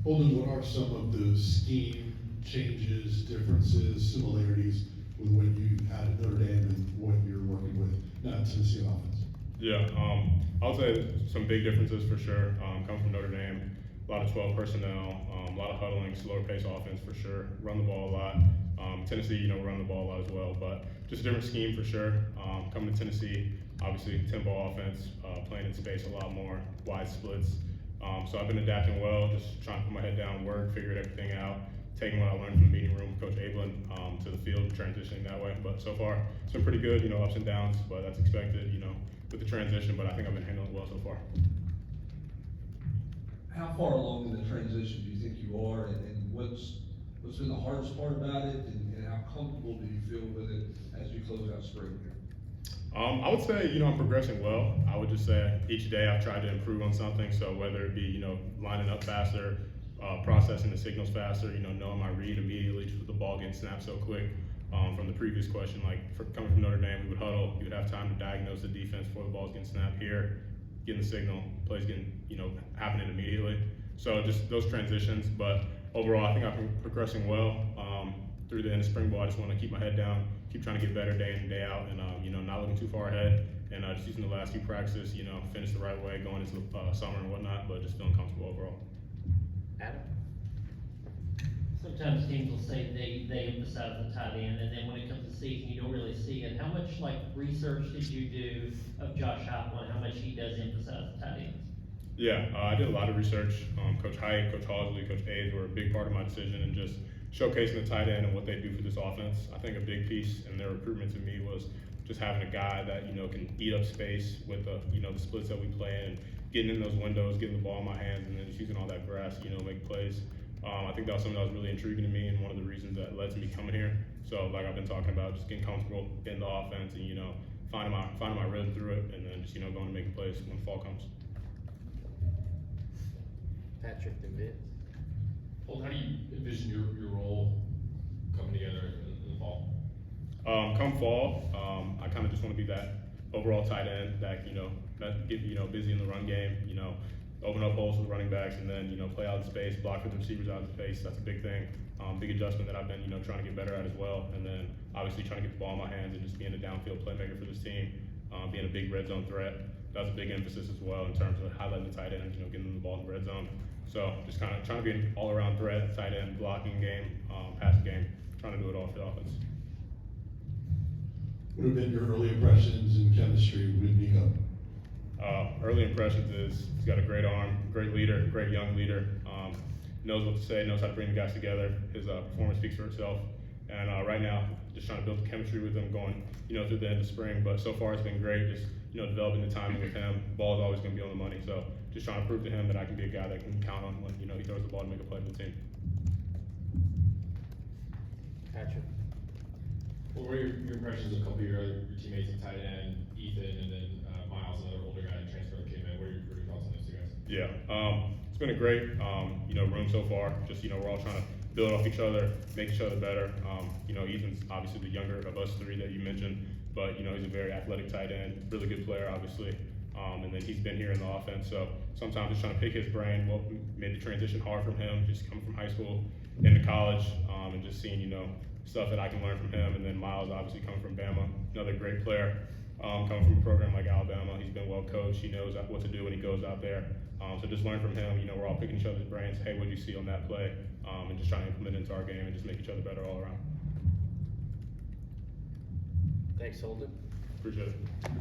Holden, what are some of the scheme changes, differences, similarities with what you had at Notre Dame and what you're working with now at Tennessee offense? Yeah, I would say some big differences for sure. Come from Notre Dame, a lot of 12 personnel, a lot of huddling, slower pace offense for sure. Run the ball a lot. Tennessee, run the ball a lot as well, but just a different scheme for sure. Coming to Tennessee, obviously tempo offense, playing in space a lot more, wide splits. So I've been adapting well, just trying to put my head down, work, figured everything out, taking what I learned from the meeting room with Coach Ablin to the field, transitioning that way. But so far, it's been pretty good, ups and downs, but that's expected, with the transition, but I think I've been handling it well so far. How far along in the transition do you think you are, and what's been the hardest part about it, and how comfortable do you feel with it as you close out spring here? I would say, I'm progressing well. I would just say each day I've tried to improve on something. So whether it be, lining up faster, processing the signals faster, knowing my read immediately just with the ball getting snapped so quick. From the previous question, coming from Notre Dame, we would huddle. You would have time to diagnose the defense before the ball's getting snapped here, getting the signal, plays getting, happening immediately. So just those transitions. But overall, I think I've been progressing well. Through the end of spring ball, I just want to keep my head down, keep trying to get better day in and day out, and not looking too far ahead, and just using the last few practices, finish the right way, going into the summer and whatnot, but just feeling comfortable overall. Adam? Sometimes teams will say they emphasize the tight end, and then when it comes to season, you don't really see it. How much research did you do of Josh Heupel and how much he does emphasize the tight ends? Yeah, I did a lot of research. Coach Hyatt, Coach Halsley, Coach Aids were a big part of my decision, and just showcasing the tight end and what they do for this offense. I think a big piece in their recruitment to me was just having a guy that can eat up space with the the splits that we play in, getting in those windows, getting the ball in my hands, and then just using all that grass make plays. I think that was something that was really intriguing to me, and one of the reasons that led to me coming here. So like I've been talking about, just getting comfortable in the offense and finding my rhythm through it, and then just going and making plays when fall comes. Patrick and Vince? Well, how do you envision your role coming together in the fall? Come fall, I kind of just want to be that overall tight end that that get busy in the run game, open up holes with running backs, and then play out in space, block with the receivers out in space. That's a big thing, big adjustment that I've been trying to get better at as well. And then obviously trying to get the ball in my hands and just being a downfield playmaker for this team, being a big red zone threat. That's a big emphasis as well in terms of highlighting the tight end, getting them the ball in the red zone. So just kind of trying to be an all-around threat, tight end, blocking game, passing game, trying to do it all for the offense. What have been your early impressions in chemistry with Nico? Early impressions is he's got a great arm, great leader, great young leader, knows what to say, knows how to bring the guys together. His performance speaks for itself. And right now, just trying to build the chemistry with him going, through the end of spring. But so far it's been great, just, developing the timing with him. Ball is always going to be on the money. So just trying to prove to him that I can be a guy that can count on when, he throws the ball to make a play for the team. Patrick? What were your impressions of a couple of your teammates in tight end, Ethan, and then Miles, another older guy that transferred that came in? What are your thoughts on those two guys? Yeah, it's been a great, room so far. Just, we're all trying to build off each other, make each other better. Ethan's obviously the younger of us three that you mentioned, but, he's a very athletic tight end, really good player, obviously. And then he's been here in the offense, so sometimes just trying to pick his brain, what made the transition hard from him, just coming from high school into college, and just seeing, stuff that I can learn from him. And then Miles, obviously coming from Bama, another great player, coming from a program like Alabama. He's been well coached, he knows what to do when he goes out there. So just learn from him, we're all picking each other's brains, hey, what did you see on that play? And just trying to implement it into our game and just make each other better all around. Thanks, Holden. Appreciate it.